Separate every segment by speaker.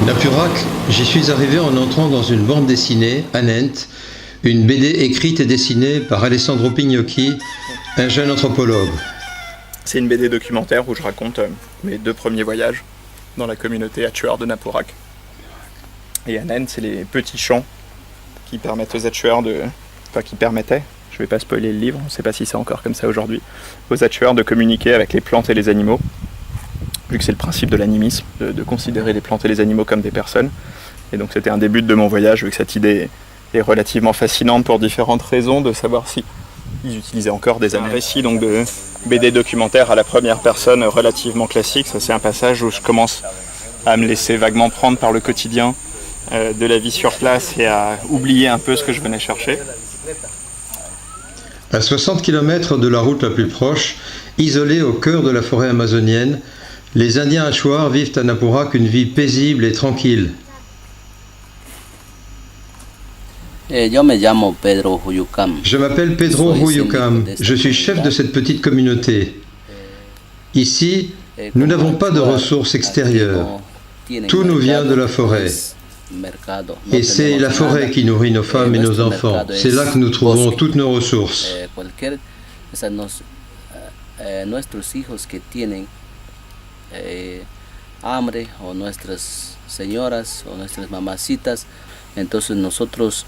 Speaker 1: Napurak, j'y suis arrivé en entrant dans une bande dessinée, Anent, une BD écrite et dessinée par Alessandro Pignocchi, un jeune anthropologue.
Speaker 2: C'est une BD documentaire où je raconte mes 2 premiers voyages dans la communauté Achuar de Napurak. Et Anent, c'est les petits champs qui permettent aux Achuar qui permettaient, je vais pas spoiler le livre, on ne sait pas si c'est encore comme ça aujourd'hui, aux Achuar de communiquer avec les plantes et les animaux, vu que c'est le principe de l'animisme, de considérer les plantes et les animaux comme des personnes. Et donc c'était un des buts de mon voyage, vu que cette idée est relativement fascinante pour différentes raisons, de savoir si ils utilisaient encore des années. Un récit donc de BD documentaire à la première personne relativement classique. Ça, c'est un passage où je commence à me laisser vaguement prendre par le quotidien de la vie sur place et à oublier un peu ce que je venais chercher.
Speaker 1: À 60 km de la route la plus proche, isolés au cœur de la forêt amazonienne, les Indiens Achuar vivent à Napurak une vie paisible et tranquille. Je m'appelle Pedro Huyukam, je suis chef de cette petite communauté. Ici, nous n'avons pas de ressources extérieures. Tout nous vient de la forêt. Et c'est la forêt qui nourrit nos femmes et nos enfants. C'est là que nous trouvons toutes nos ressources.
Speaker 3: Hambre o nuestras señoras o nuestras mamacitas, entonces nosotros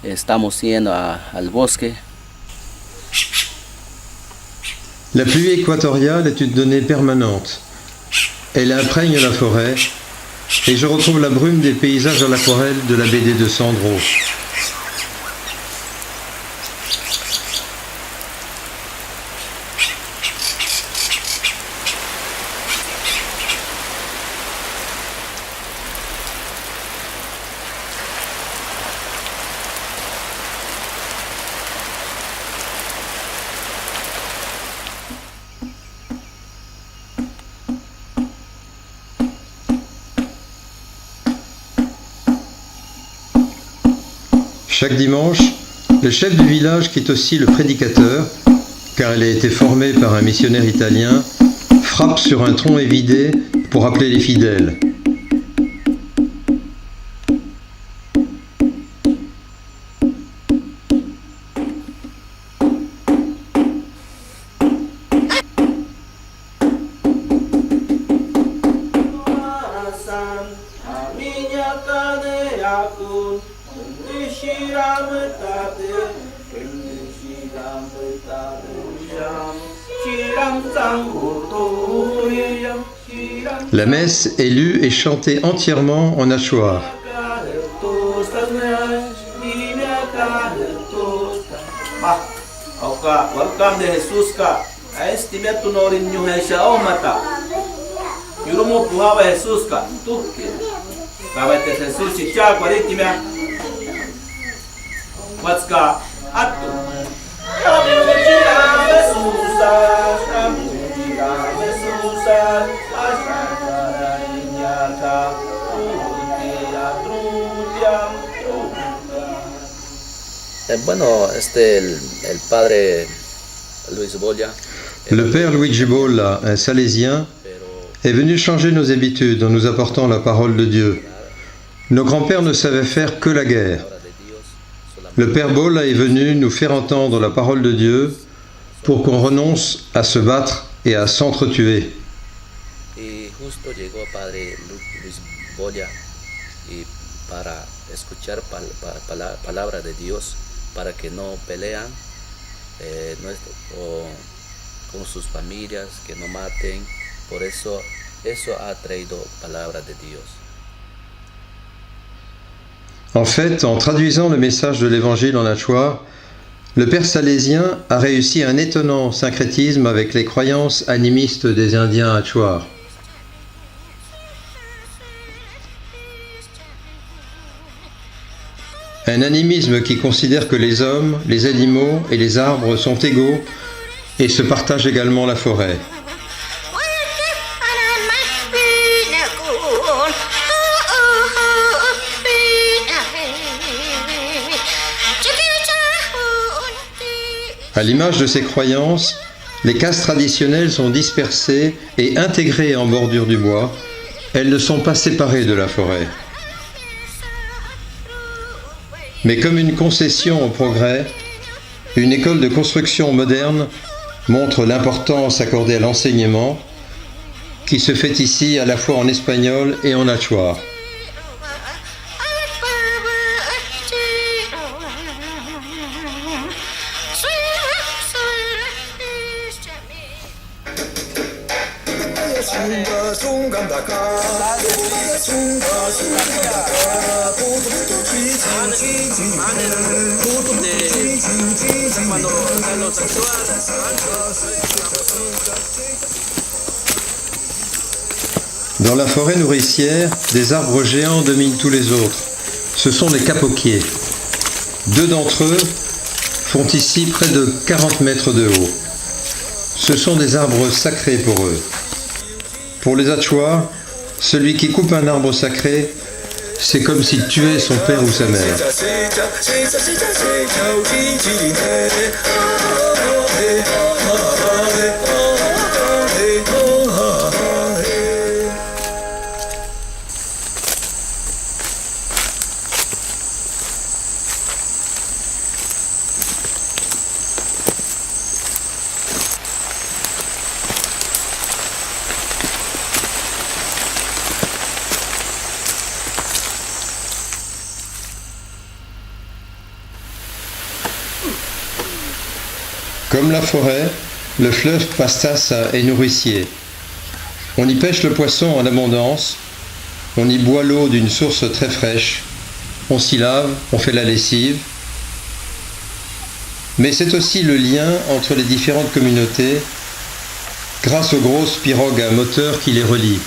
Speaker 3: estamos yendo al bosque.
Speaker 1: La pluie équatoriale est une donnée permanente. Elle imprègne la forêt et je retrouve la brume des paysages à l'aquarelle de la BD de Sandro. Chaque dimanche, le chef du village, qui est aussi le prédicateur, car il a été formé par un missionnaire italien, frappe sur un tronc évidé pour appeler les fidèles. La messe est lue et chantée entièrement en Achuar. Le père Luigi Bolla, un salésien, est venu changer nos habitudes en nous apportant la parole de Dieu. Nos grands-pères ne savaient faire que la guerre. Le père Bolla est venu nous faire entendre la parole de Dieu pour qu'on renonce à se battre et à s'entretuer.
Speaker 3: Para que no pelean con sus familias, que no maten. Por eso ha traído palabra de Dios.
Speaker 1: En fait, en traduisant le message de l'Évangile en Achuar, le père salésien a réussi un étonnant syncrétisme avec les croyances animistes des Indiens Achuar. Un animisme qui considère que les hommes, les animaux et les arbres sont égaux et se partagent également la forêt. À l'image de ces croyances, les cases traditionnelles sont dispersées et intégrées en bordure du bois Elles ne sont pas séparées de la forêt. Mais comme une concession au progrès, une école de construction moderne montre l'importance accordée à l'enseignement qui se fait ici à la fois en espagnol et en achuar. Dans la forêt nourricière, des arbres géants dominent tous les autres. Ce sont des capoquiers. 2 d'entre eux font ici près de 40 mètres de haut. Ce sont des arbres sacrés pour eux. Pour les Achuar, celui qui coupe un arbre sacré, c'est comme s'il tuait son père ou sa mère. Comme la forêt, le fleuve Pastaza est nourricier. On y pêche le poisson en abondance, on y boit l'eau d'une source très fraîche, on s'y lave, on fait la lessive. Mais c'est aussi le lien entre les différentes communautés grâce aux grosses pirogues à moteur qui les relient.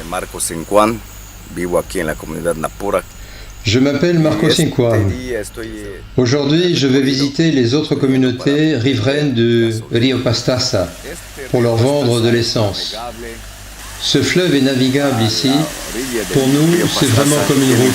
Speaker 4: Marco Cinquan, vivo aquí en la comunidad Napurak.
Speaker 1: Je m'appelle Marco Cinquan. Aujourd'hui, je vais visiter les autres communautés riveraines du Rio Pastaza pour leur vendre de l'essence. Ce fleuve est navigable ici. Pour nous, c'est vraiment comme une route.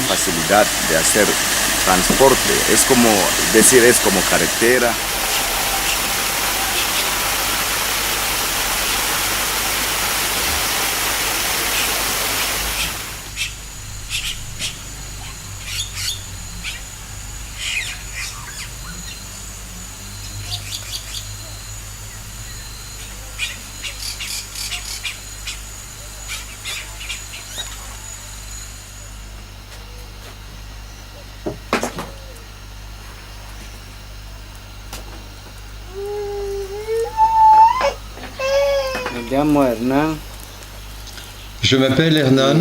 Speaker 1: Je m'appelle Hernan,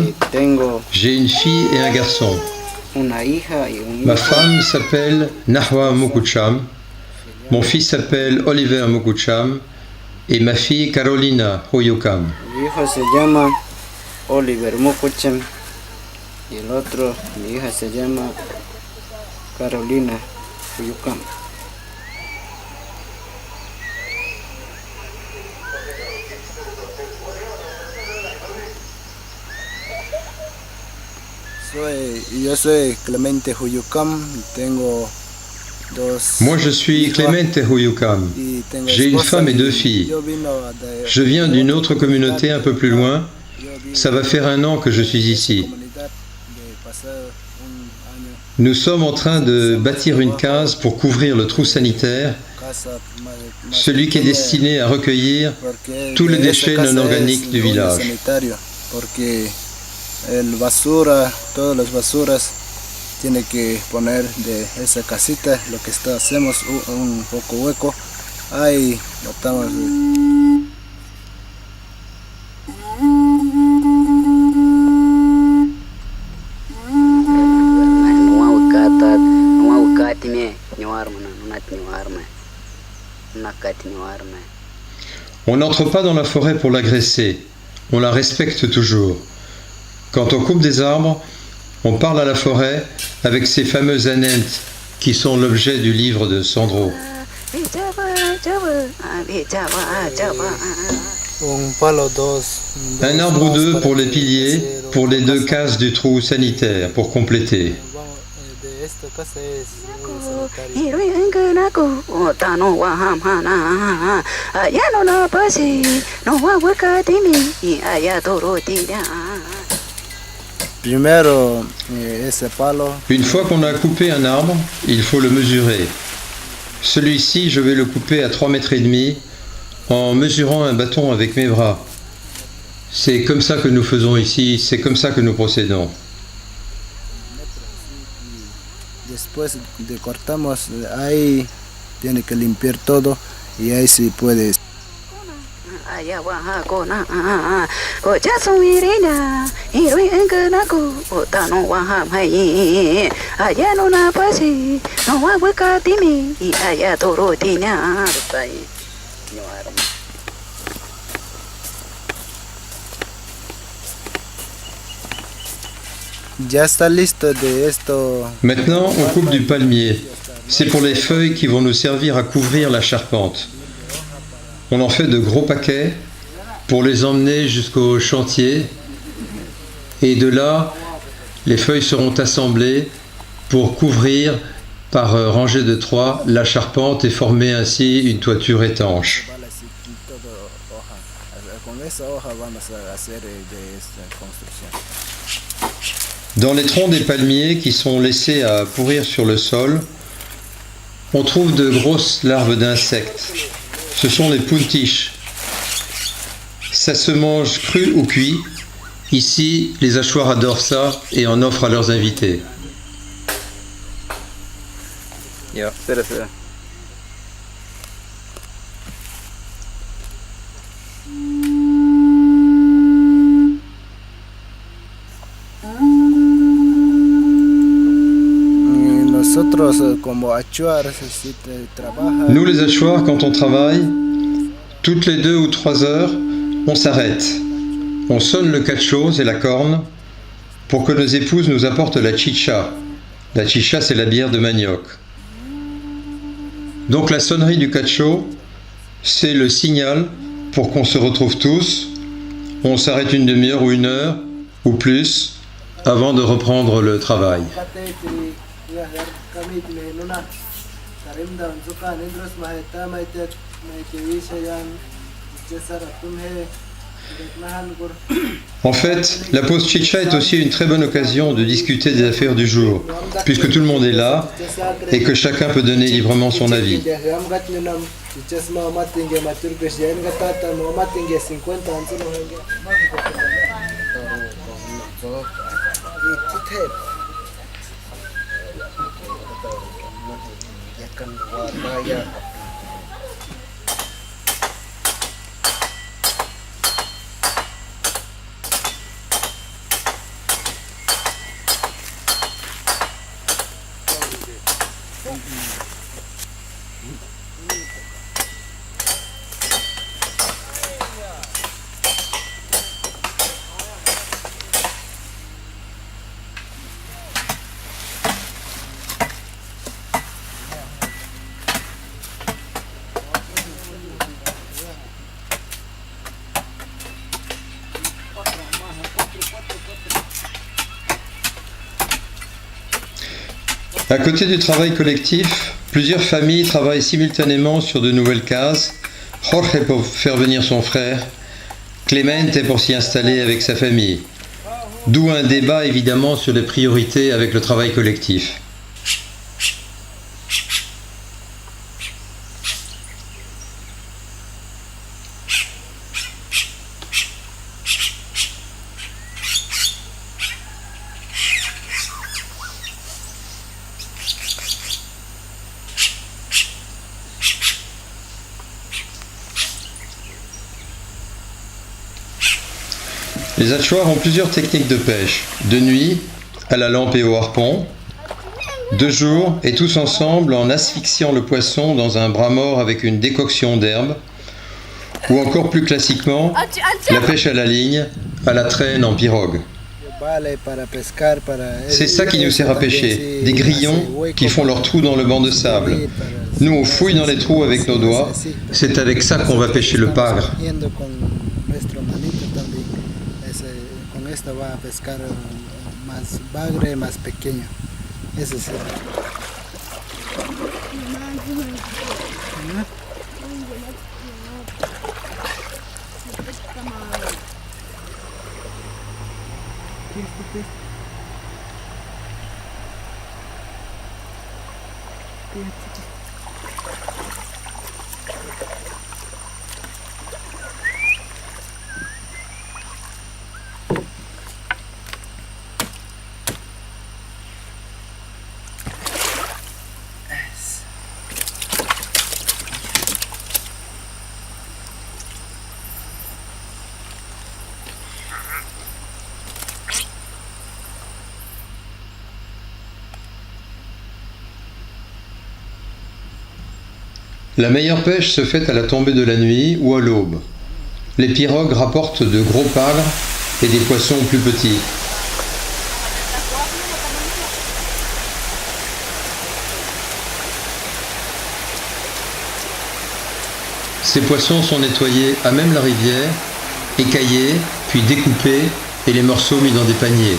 Speaker 1: j'ai une fille et un garçon. Ma femme s'appelle Nahwa Mukucham, mon fils s'appelle Oliver Mukucham et ma fille Carolina Huyukam.
Speaker 5: Mi hijo se llama Oliver Mukucham y el otro, mi hija se llama Carolina Huyukam.
Speaker 6: Yo soy Clemente Huyukam, tengo
Speaker 1: Moi je suis Clemente Huyukam, j'ai une femme et 2 filles. Je viens d'une autre communauté un peu plus loin, ça va faire 1 an que je suis ici. Nous sommes en train de bâtir une case pour couvrir le trou sanitaire, celui qui est destiné à recueillir tous les déchets non organiques du village.
Speaker 6: El basura, todas las basuras tiene que poner de esa casita, lo que hacemos un poco hueco, ahí botamos.
Speaker 1: On n'entre pas dans la forêt pour l'agresser, on la respecte toujours. Quand on coupe des arbres, on parle à la forêt avec ces fameux anentes qui sont l'objet du livre de Sandro. Un arbre ou deux pour les piliers, pour les 2 cases du trou sanitaire, pour compléter. Une fois qu'on a coupé un arbre, il faut le mesurer. Celui-ci, je vais le couper à 3,5 mètres en mesurant un bâton avec mes bras. C'est comme ça que nous faisons ici, c'est comme ça que nous procédons.
Speaker 6: Después de cortamos, ahí tiene que limpiar todo y ahí sí puede. Ya está listo de esto.
Speaker 1: Maintenant, on coupe du palmier. C'est pour les feuilles qui vont nous servir à couvrir la charpente. On en fait de gros paquets pour les emmener jusqu'au chantier. Et de là, les feuilles seront assemblées pour couvrir par rangée de 3 la charpente et former ainsi une toiture étanche. Dans les troncs des palmiers qui sont laissés à pourrir sur le sol, on trouve de grosses larves d'insectes. Ce sont les puntiches. Ça se mange cru ou cuit. Ici, les hachoirs adorent ça et en offrent à leurs invités. Nous les hachoirs, quand on travaille, toutes les 2 ou 3 heures, on s'arrête. On sonne le cacho et la corne pour que nos épouses nous apportent la chicha. La chicha, c'est la bière de manioc. Donc la sonnerie du cacho, c'est le signal pour qu'on se retrouve tous. On s'arrête une demi-heure ou 1 heure ou plus avant de reprendre le travail. En fait, la pause chicha est aussi une très bonne occasion de discuter des affaires du jour, puisque tout le monde est là et que chacun peut donner librement son avis. À côté du travail collectif, plusieurs familles travaillent simultanément sur de nouvelles cases. Jorge pour faire venir son frère, Clemente pour s'y installer avec sa famille. D'où un débat évidemment sur les priorités avec le travail collectif. Les hachoirs ont plusieurs techniques de pêche. De nuit, à la lampe et au harpon. 2 jours, et tous ensemble en asphyxiant le poisson dans un bras mort avec une décoction d'herbe, ou encore plus classiquement, la pêche à la ligne, à la traîne en pirogue. C'est ça qui nous sert à pêcher, des grillons qui font leurs trous dans le banc de sable. Nous, on fouille dans les trous avec nos doigts, c'est avec ça qu'on va pêcher le pagre. La meilleure pêche se fait à la tombée de la nuit ou à l'aube. Les pirogues rapportent de gros pagres et des poissons plus petits. Ces poissons sont nettoyés à même la rivière, écaillés, puis découpés et les morceaux mis dans des paniers.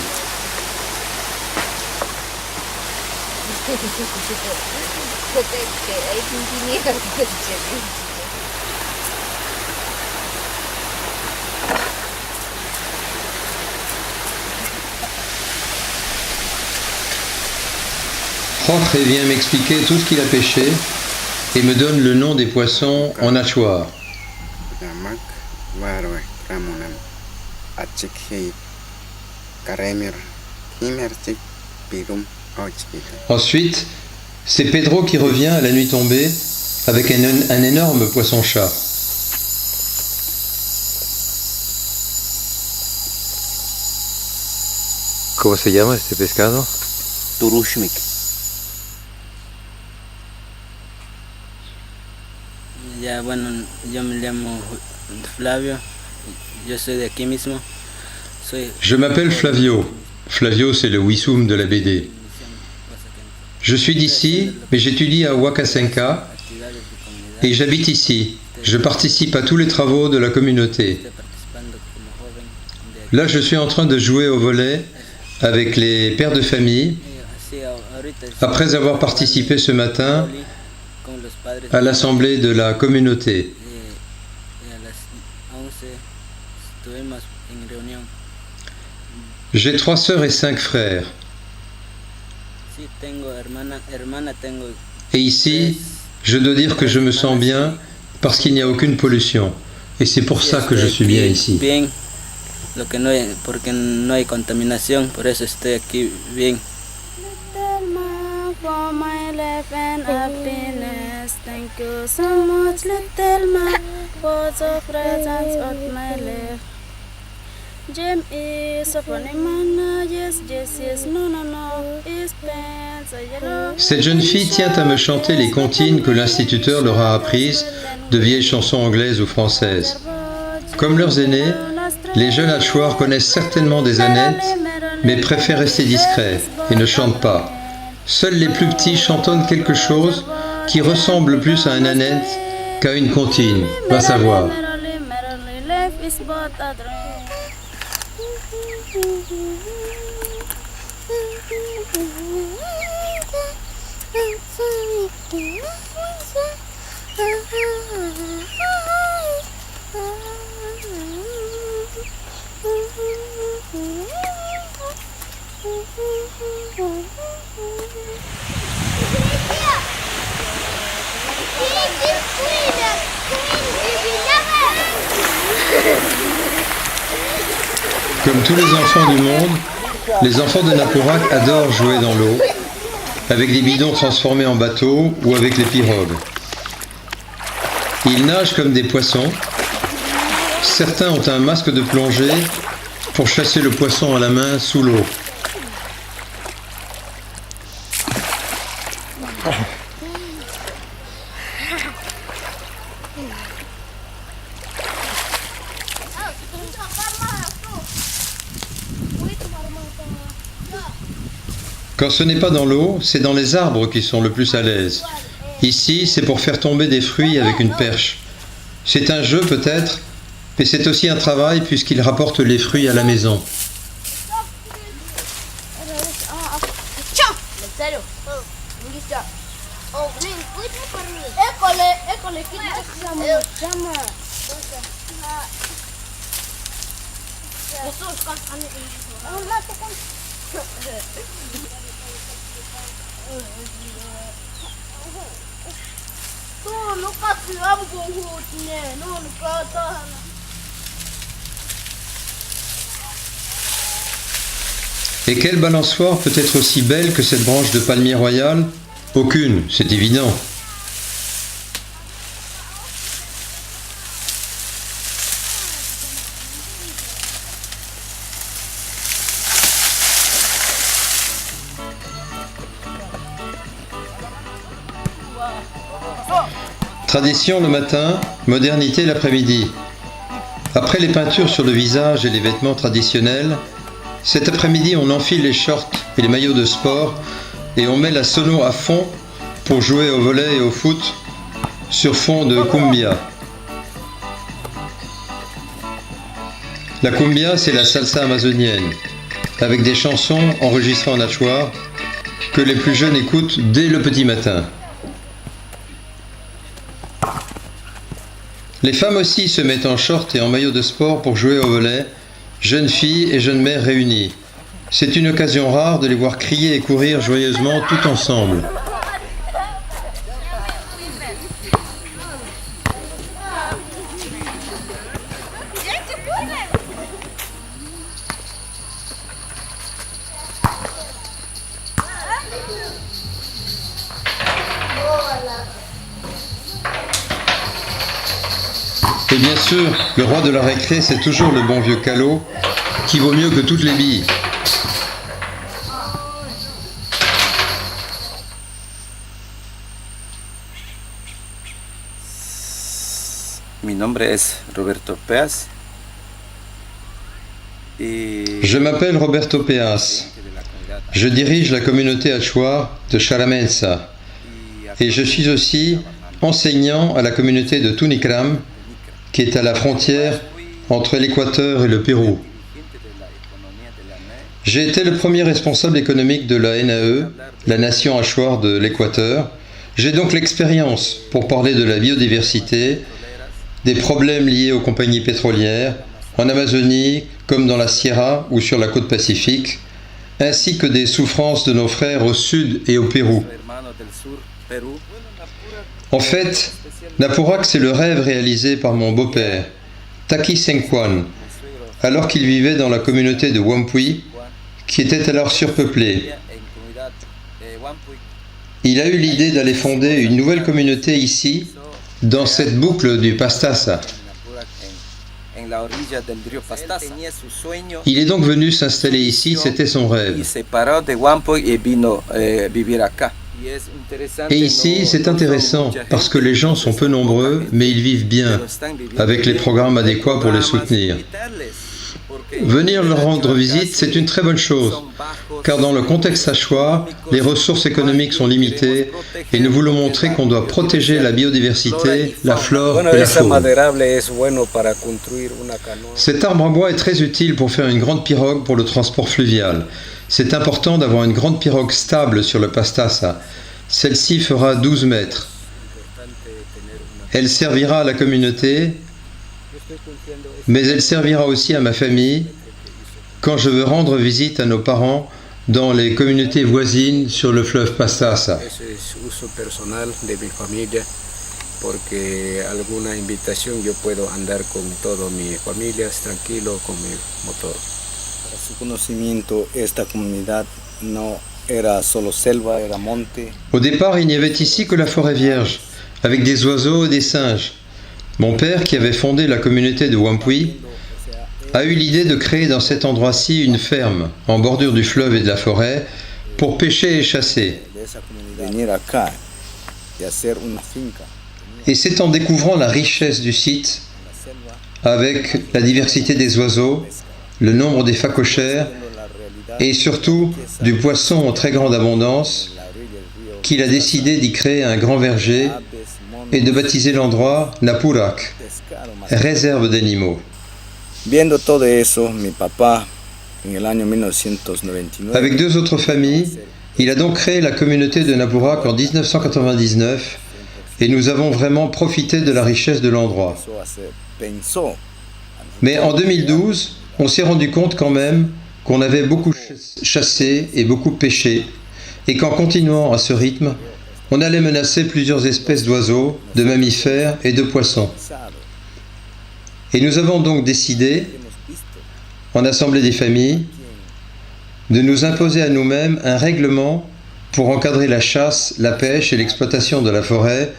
Speaker 1: Jorge vient m'expliquer tout ce qu'il a pêché et me donne le nom des poissons en hachoir. Ensuite, c'est Pedro qui revient à la nuit tombée avec un énorme poisson-chat.
Speaker 7: ¿Cómo se llama este pescado?
Speaker 3: Turushmik. Ya, bueno, yo me llamo Flavio, yo soy de aquí mismo.
Speaker 1: Je m'appelle Flavio. Flavio, c'est le wisum de la BD. Je suis d'ici, mais j'étudie à Huacasenca et j'habite ici. Je participe à tous les travaux de la communauté. Là, je suis en train de jouer au volley avec les pères de famille, après avoir participé ce matin à l'assemblée de la communauté. J'ai 3 sœurs et 5 frères. Et ici, je dois dire que je me sens bien parce qu'il n'y a aucune pollution. Et c'est pour ça que je suis bien ici.
Speaker 3: Porque no hay contaminación, por eso estoy aquí bien. For my life and happiness, thank you so much, little man, for the presence of my life. Jim is a funny man, yes, yes, yes, no, no, no, is pants,
Speaker 1: Cette jeune fille tient à me chanter les comptines que l'instituteur leur a apprises, de vieilles chansons anglaises ou françaises. Comme leurs aînés, les jeunes hachoirs connaissent certainement des annettes, mais préfèrent rester discrets et ne chantent pas. Seuls les plus petits chantonnent quelque chose qui ressemble plus à un annette qu'à une comptine, va savoir. Comme tous les enfants du monde, les enfants de Napourac adorent jouer dans l'eau, avec des bidons transformés en bateaux ou avec les pirogues. Ils nagent comme des poissons. Certains ont un masque de plongée pour chasser le poisson à la main sous l'eau. Quand ce n'est pas dans l'eau, c'est dans les arbres qui sont le plus à l'aise. Ici, c'est pour faire tomber des fruits avec une perche. C'est un jeu peut-être, mais c'est aussi un travail puisqu'il rapporte les fruits à la maison. Et quelle balançoire peut être aussi belle que cette branche de palmier royal? Aucune, c'est évident. Tradition le matin, modernité l'après-midi. Après les peintures sur le visage et les vêtements traditionnels, cet après-midi on enfile les shorts et les maillots de sport et on met la sono à fond pour jouer au volley et au foot sur fond de cumbia. La cumbia, c'est la salsa amazonienne, avec des chansons enregistrées en hachoir que les plus jeunes écoutent dès le petit matin. Les femmes aussi se mettent en short et en maillot de sport pour jouer au volley, jeunes filles et jeunes mères réunies. C'est une occasion rare de les voir crier et courir joyeusement tout ensemble. Et bien sûr, le roi de la récré, c'est toujours le bon vieux Callot, qui vaut mieux que toutes les billes.
Speaker 4: Mi nombre es Roberto Peas.
Speaker 1: Je m'appelle Roberto Peas. Je dirige la communauté Achuar de Xaramensa. Et je suis aussi enseignant à la communauté de Tunicram, qui est à la frontière entre l'Équateur et le Pérou. J'ai été le premier responsable économique de la NAE, la nation Achuar de l'Équateur. J'ai donc l'expérience pour parler de la biodiversité, des problèmes liés aux compagnies pétrolières, en Amazonie comme dans la Sierra ou sur la côte Pacifique, ainsi que des souffrances de nos frères au sud et au Pérou. En fait, Napurak, c'est le rêve réalisé par mon beau-père, Taki Sengkwan, alors qu'il vivait dans la communauté de Wampuy, qui était alors surpeuplée. Il a eu l'idée d'aller fonder une nouvelle communauté ici, dans cette boucle du Pastaza. Il est donc venu s'installer ici, c'était son rêve. Et ici, c'est intéressant parce que les gens sont peu nombreux, mais ils vivent bien, avec les programmes adéquats pour les soutenir. Venir leur rendre visite, c'est une très bonne chose, car dans le contexte achuar, les ressources économiques sont limitées et nous voulons montrer qu'on doit protéger la biodiversité, la flore et la faune. Cet arbre en bois est très utile pour faire une grande pirogue pour le transport fluvial. C'est important d'avoir une grande pirogue stable sur le Pastaza. Celle-ci fera 12 mètres. Elle servira à la communauté, mais elle servira aussi à ma famille quand je veux rendre visite à nos parents dans les communautés voisines sur le fleuve Pastaza.
Speaker 5: Porque alguna invitación yo puedo andar con toda mi familia tranquilo con mi motor. Para su conocimiento, esta comunidad no era solo selva, era monte.
Speaker 1: Au départ, il n'y avait ici que la forêt vierge, avec des oiseaux et des singes. Mon père, qui avait fondé la communauté de Wampuy, a eu l'idée de créer dans cet endroit-ci une ferme, en bordure du fleuve et de la forêt, pour pêcher et chasser. Et c'est en découvrant la richesse du site, avec la diversité des oiseaux, le nombre des phacochères et surtout du poisson en très grande abondance, qu'il a décidé d'y créer un grand verger et de baptiser l'endroit Napurak, réserve d'animaux.
Speaker 5: Viendo todo eso, mi papá, en el año 1999,
Speaker 1: Avec deux autres familles, il a donc créé la communauté de Napurak en 1999 et nous avons vraiment profité de la richesse de l'endroit.
Speaker 5: pensó,
Speaker 1: Mais en 2012, on s'est rendu compte quand même qu'on avait beaucoup chassé et beaucoup pêché et qu'en continuant à ce rythme, on allait menacer plusieurs espèces d'oiseaux, de mammifères et de poissons. Et nous avons donc décidé, en assemblée des familles, de nous imposer à nous-mêmes un règlement pour encadrer la chasse, la pêche et l'exploitation de la forêt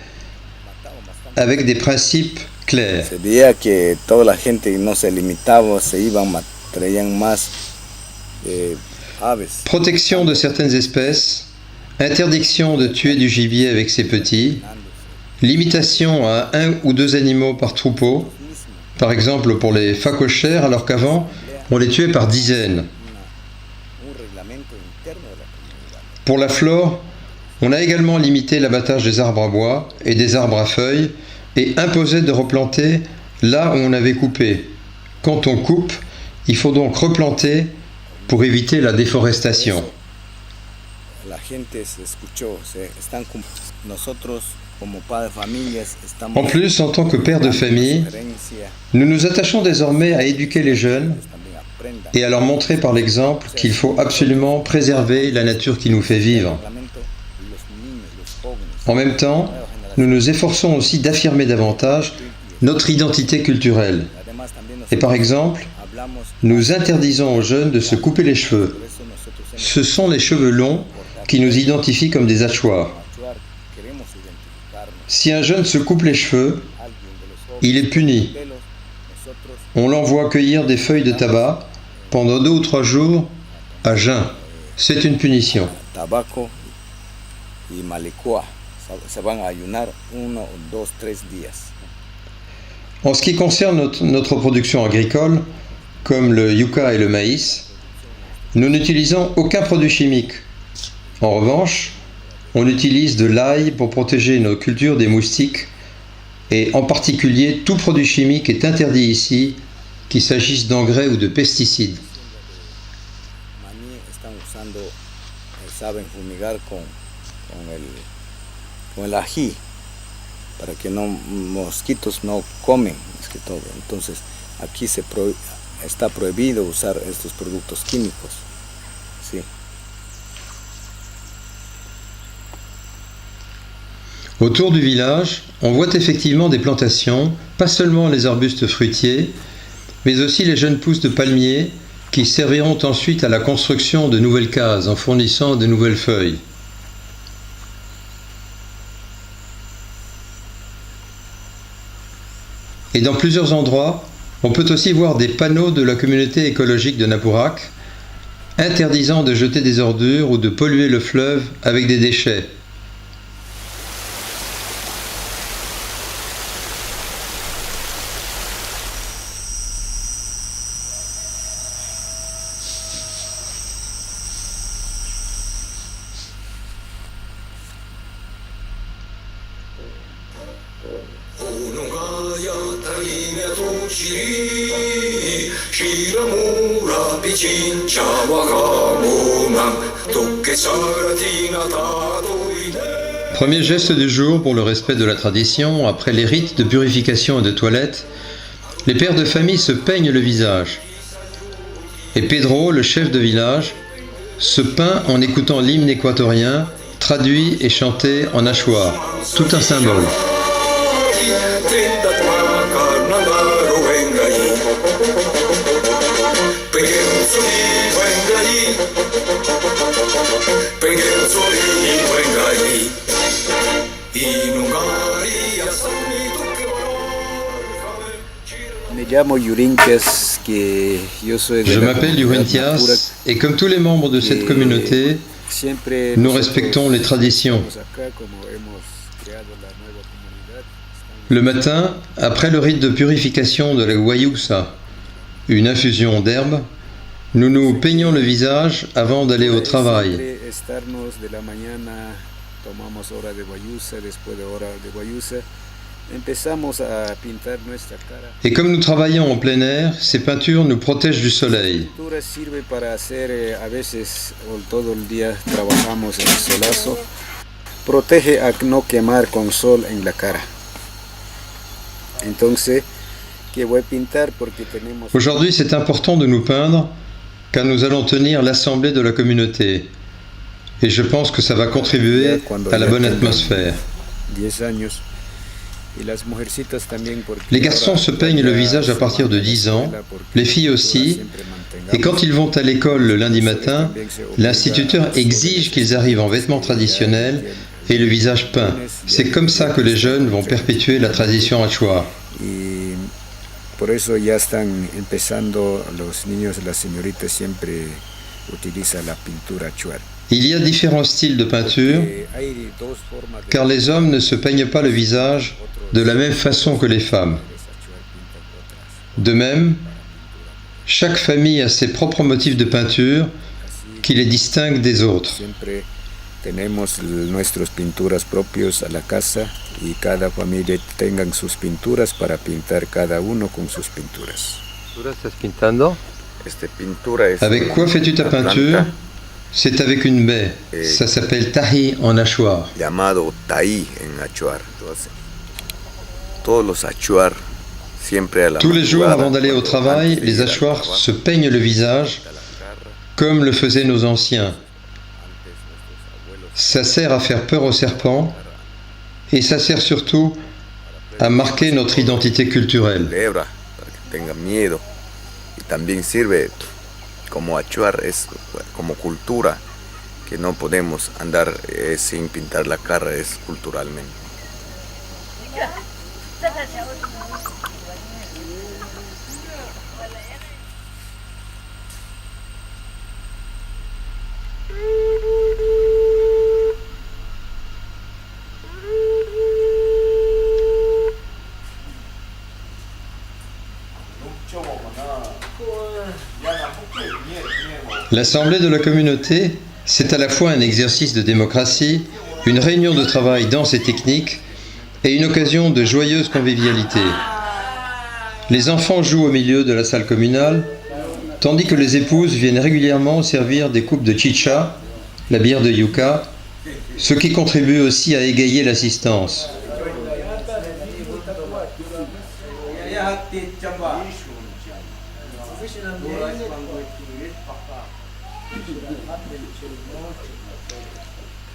Speaker 1: avec des principes clairs.
Speaker 5: se veía que toda la gente no se limitaba, se iban, traían más aves.
Speaker 1: Protection de certaines espèces, interdiction de tuer du gibier avec ses petits, limitation à 1 ou 2 animaux par troupeau, par exemple pour les phacochères, alors qu'avant, on les tuait par dizaines. Pour la flore, on a également limité l'abattage des arbres à bois et des arbres à feuilles et imposé de replanter là où on avait coupé. Quand on coupe, il faut donc replanter pour éviter la déforestation.
Speaker 5: La gente se escuchó, están nosotros como padres de familias estamos
Speaker 1: En plus, en tant que père de famille, nous nous attachons désormais à éduquer les jeunes et à leur montrer par l'exemple qu'il faut absolument préserver la nature qui nous fait vivre. En même temps, nous nous efforçons aussi d'affirmer davantage notre identité culturelle. Et par exemple, nous interdisons aux jeunes de se couper les cheveux. Ce sont les cheveux longs qui nous identifient comme des hachoirs. Si un jeune se coupe les cheveux, il est puni. On l'envoie cueillir des feuilles de tabac pendant 2 ou 3 jours à jeun. C'est une punition.
Speaker 5: tabaco y malicoa. Se van a ayunar 1 o 2, 3 días.
Speaker 1: En ce qui concerne notre production agricole, comme le yucca et le maïs, nous n'utilisons aucun produit chimique. En revanche, on utilise de l'ail pour protéger nos cultures des moustiques et en particulier tout produit chimique est interdit ici, qu'il s'agisse d'engrais ou de pesticides.
Speaker 5: Maní están usando, saben fumigar con el ají para que no mosquitos no comen, es que todo. Entonces aquí está prohibido usar estos productos químicos. Sí.
Speaker 1: Autour du village, on voit effectivement des plantations, pas seulement les arbustes fruitiers, mais aussi les jeunes pousses de palmiers qui serviront ensuite à la construction de nouvelles cases en fournissant de nouvelles feuilles. Et dans plusieurs endroits, on peut aussi voir des panneaux de la communauté écologique de Napurak interdisant de jeter des ordures ou de polluer le fleuve avec des déchets. Premier geste du jour pour le respect de la tradition, après les rites de purification et de toilette, les pères de famille se peignent le visage. Et Pedro, le chef de village, se peint en écoutant l'hymne équatorien, traduit et chanté en hachoir, tout un symbole. Je m'appelle Yurintias et comme tous les membres de cette communauté, nous respectons les traditions. Le matin, après le rite de purification de la guayusa, une infusion d'herbe, nous nous peignons le visage avant d'aller au travail. Et comme nous travaillons en plein air, ces peintures nous protègent du soleil.
Speaker 5: Protege a no quemar con sol en la cara. Entonces, que voy a pintar porque tenemos...
Speaker 1: Aujourd'hui, c'est important de nous peindre car nous allons tenir l'assemblée de la communauté. Et je pense que ça va contribuer à la bonne atmosphère.
Speaker 5: 10 años. Y las mujercitas también porque
Speaker 1: Les garçons se peignent le visage à partir de 10 ans, les filles aussi, et quand ils vont à l'école le lundi matin, l'instituteur exige qu'ils arrivent en vêtements traditionnels et le visage peint. C'est comme ça que les jeunes vont perpétuer la tradition achuar.
Speaker 5: y por eso ya están empezando los niños, las señoritas siempre utilizan la pintura achuar.
Speaker 1: Il y a différents styles de peinture,
Speaker 5: Hay dos formas de
Speaker 1: car les hommes ne se peignent pas le visage de la même façon que les femmes. De même, chaque famille a ses propres motifs de peinture qui les distinguent des autres.
Speaker 5: Siempre tenemos nuestras pinturas propios a la casa y cada familia tengan sus pinturas para pintar cada uno con sus pinturas.
Speaker 7: ¿Tú la estás pintando?
Speaker 4: Pintura es
Speaker 1: Avec quoi fais-tu ta peinture? C'est avec une baie. Ça s'appelle tahi en achuar.
Speaker 4: llamado taí en achuar. Entonces, todos los achuar siempre a la
Speaker 1: Tous les jours
Speaker 4: madrugada,
Speaker 1: avant d'aller au
Speaker 4: cuando
Speaker 1: travail,
Speaker 4: antes de
Speaker 1: les
Speaker 4: ir al
Speaker 1: achuars
Speaker 4: trabajo,
Speaker 1: se peignent le visage comme le faisaient nos anciens. Ça sert à faire peur aux serpents et ça sert surtout à marquer notre identité culturelle.
Speaker 4: culebra, para que tengan miedo. Y también sirve como achuar, es como cultura, que no podemos andar sin pintar la cara, es culturalmente.
Speaker 1: L'assemblée de la communauté, c'est à la fois un exercice de démocratie, une réunion de travail dense et technique et une occasion de joyeuse convivialité. Les enfants jouent au milieu de la salle communale, tandis que les épouses viennent régulièrement servir des coupes de chicha, la bière de yucca, ce qui contribue aussi à égayer l'assistance.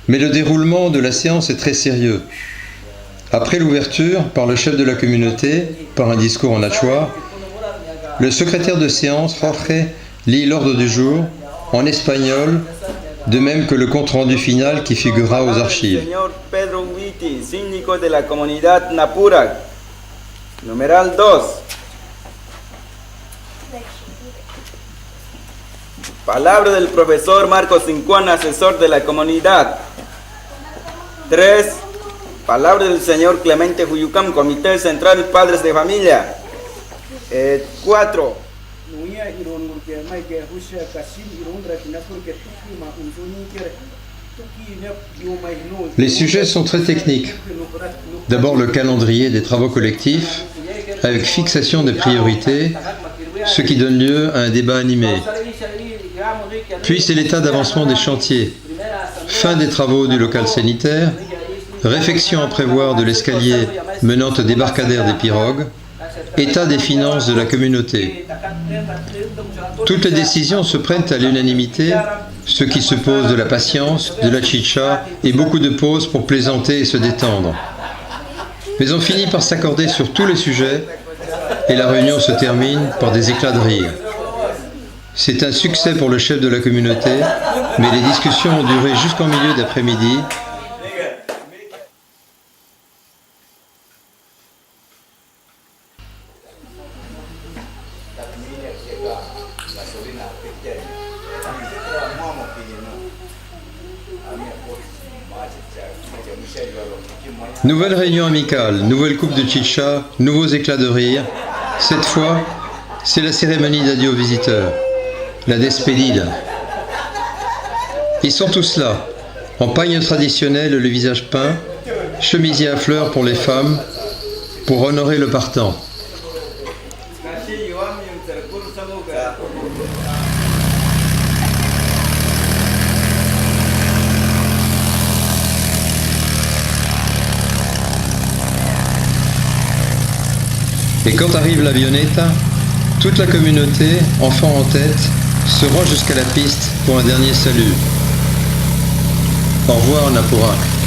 Speaker 1: Mais le déroulement de la séance est très sérieux. Après l'ouverture, par le chef de la communauté, par un discours en achuar, le secrétaire de séance, Jorge, lit l'ordre du jour en espagnol, de même que le compte-rendu final qui figurera aux archives.
Speaker 8: Señor Pedro Huiti, síndico de la comunidad Napurac. Numeral 2. Palabra del profesor Marcos Cincuán, asesor de la comunidad. 3. Palabra del señor Clemente Huyucam, Comité Central Padres de Familia. 4.
Speaker 1: Les sujets sont très techniques. D'abord le calendrier des travaux collectifs, avec fixation des priorités, ce qui donne lieu à un débat animé. Puis c'est l'état d'avancement des chantiers, fin des travaux du local sanitaire, réfection à prévoir de l'escalier menant au débarcadère des pirogues, état des finances de la communauté. Toutes les décisions se prennent à l'unanimité, ce qui suppose de la patience, de la chicha et beaucoup de pauses pour plaisanter et se détendre. Mais on finit par s'accorder sur tous les sujets et la réunion se termine par des éclats de rire. C'est un succès pour le chef de la communauté, mais les discussions ont duré jusqu'en milieu d'après-midi. Nouvelle réunion amicale, nouvelle coupe de chicha, nouveaux éclats de rire. Cette fois, c'est la cérémonie d'adieu aux visiteurs, la despedida. Ils sont tous là, en pagne traditionnelle, le visage peint, chemisier à fleurs pour les femmes, pour honorer le partant. Et quand arrive l'avioneta, toute la communauté, enfants en tête, se rend jusqu'à la piste pour un dernier salut. Au revoir Naporak.